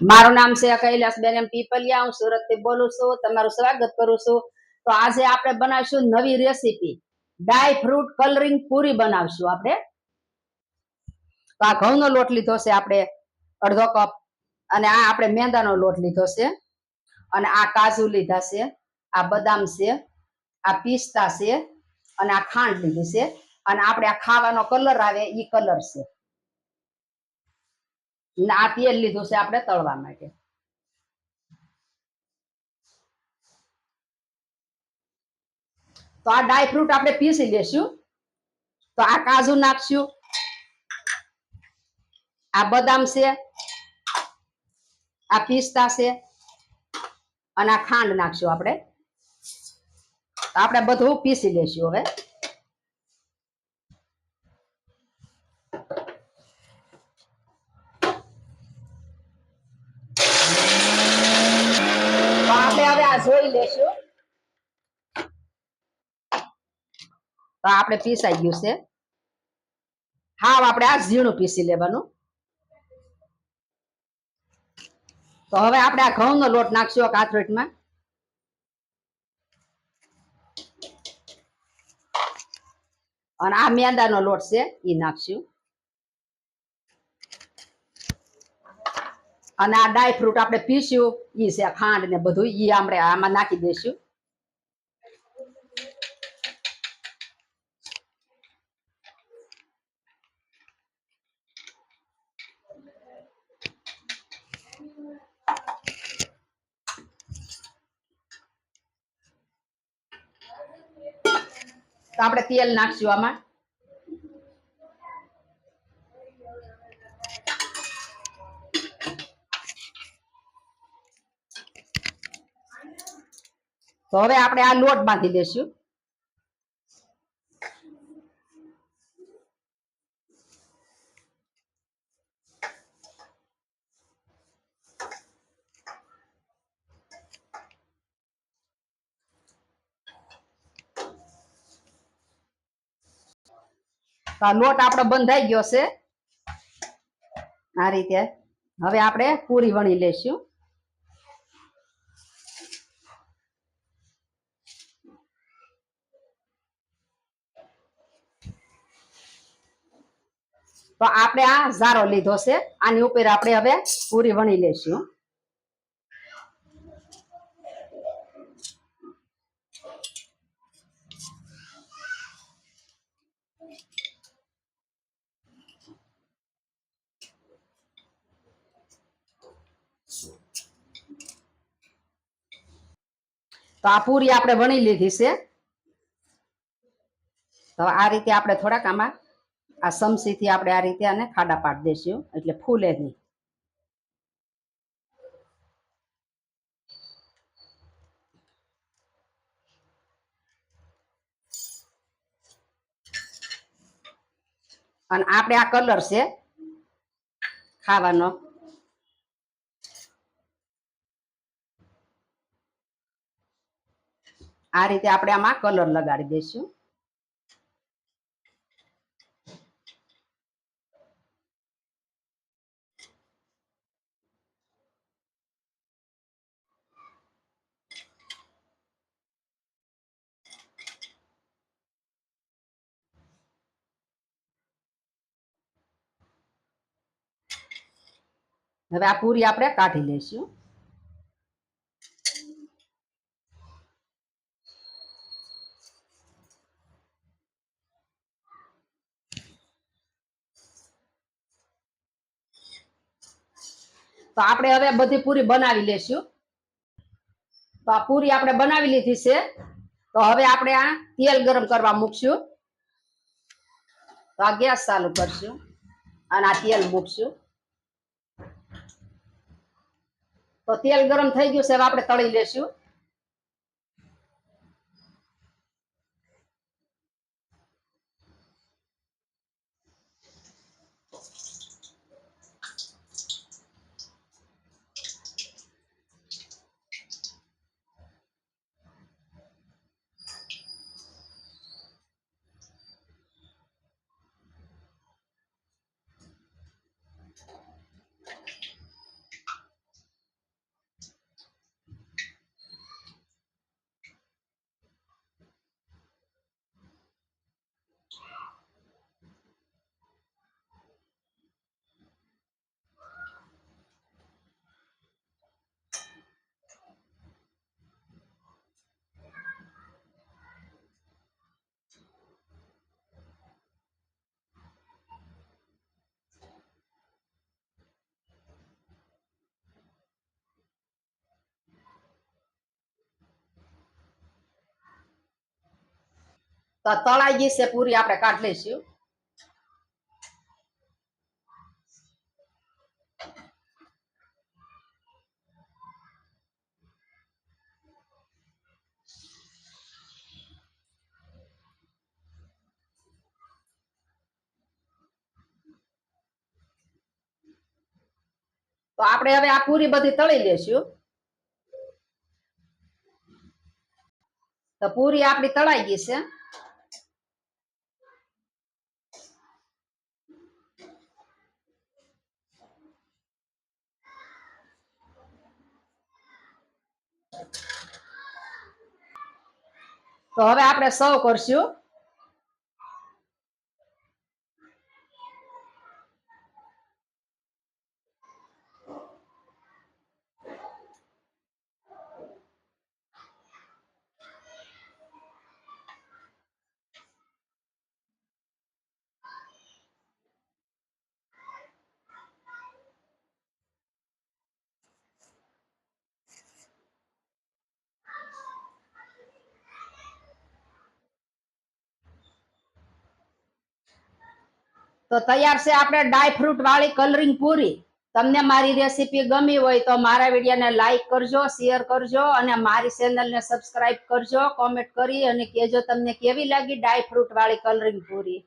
મારું નામ છે કૈલાસબેન એમ પીપલિયા. હું સુરત થી બોલું છું. તમારું સ્વાગત કરું છું. તો આજે આપણે બનાવીશું નવી રેસીપી, ડાય ફ્રૂટ કલરિંગ પૂરી બનાવશું આપણે. તો આ ઘઉંનો લોટ લીધો છે આપણે અડધો કપ, અને આ આપણે મેંદાનો લોટ લીધો છે, અને આ કાજુ લીધા છે, આ બદામ છે, આ પિસ્તા છે, અને આ ખાંડ લીધી છે, અને આપણે આ ખાવાનો કલર આવે ઈ કલર છે. આ તેલ લીધું છે આપણે તળવા માટે. તો આ ડાય ફ્રૂટ આપણે પીસી લેશું. તો આ કાજુ નાખશું, આ બદામ છે, આ પિસ્તા છે, અને આ ખાંડ નાખશું આપણે. તો આપણે બધું પીસી લેશું હવે. તો આપણે હવે આ જોઈ લેશું. તો આપણે પીસાઈ ગયું છે. હાવ આપણે આ ઝીણું પીસી લેવાનું. તો હવે આપણે આ ઘઉંનો લોટ નાખશું કાથરોટમાં, અને આ મેંદાનો લોટ છે એ નાખશું, અને આ ડાય ફ્રૂટ આપણે પીસ્યું ઈ છે, ખાંડ ને બધું ઈ આપણે આમાં નાખી દઈશું. તો આપણે તેલ નાખશું આમાં. તો હવે આપણે આ લોટ બાંધી લેશું. તો આ લોટ આપણો બંધાઈ ગયો છે આ રીતે. હવે આપણે પૂરી વણી લેશું. તો આપણે આ ઝારો લીધો છે, આની ઉપર આપણે હવે પૂરી વણી લેશું. તો આ પૂરી આપણે વણી લીધી છે. તો આ રીતે આપણે થોડાક આમાં આ સમસીથી આપણે આ રીતે આને ખાડા પાડી દઈશું, એટલે ફૂલે નહીં. અને આપણે આ કલર છે ખાવાનો, આ રીતે આપણે આમાં કલર લગાડી દઈશું. હવે આ પૂરી આપણે કાઢી લઈશું. તો આપણે હવે બધી પૂરી બનાવી લેશું. તો આ પૂરી આપણે બનાવી લીધી છે. તો હવે આપણે આ તેલ ગરમ કરવા મૂકશું. તો આ ગેસ ચાલુ કરશું અને આ તેલ મૂકશું. તો તેલ ગરમ થઈ ગયું છે, હવે આપણે તળી લેશું. તો તળાઈ ગઈ છે પૂરી, આપણે કાઢી લઈશું. તો આપણે હવે આ પૂરી બધી તળી લેશું. તો પૂરી આપણી તળાઈ ગઈ છે. તો હવે આપણે સર્વ કરશું. તો તૈયાર છે આપણે ડ્રાય ફ્રૂટ વાળી કલરિંગ પૂરી. તમને મારી રેસીપી ગમી હોય તો મારા વિડીયોને લાઈક કરજો, શેર કરજો અને મારી ચેનલને સબસ્ક્રાઇબ કરજો. કોમેન્ટ કરી અને કહેજો તમને કેવી લાગી ડ્રાય ફ્રૂટ વાળી કલરિંગ પૂરી.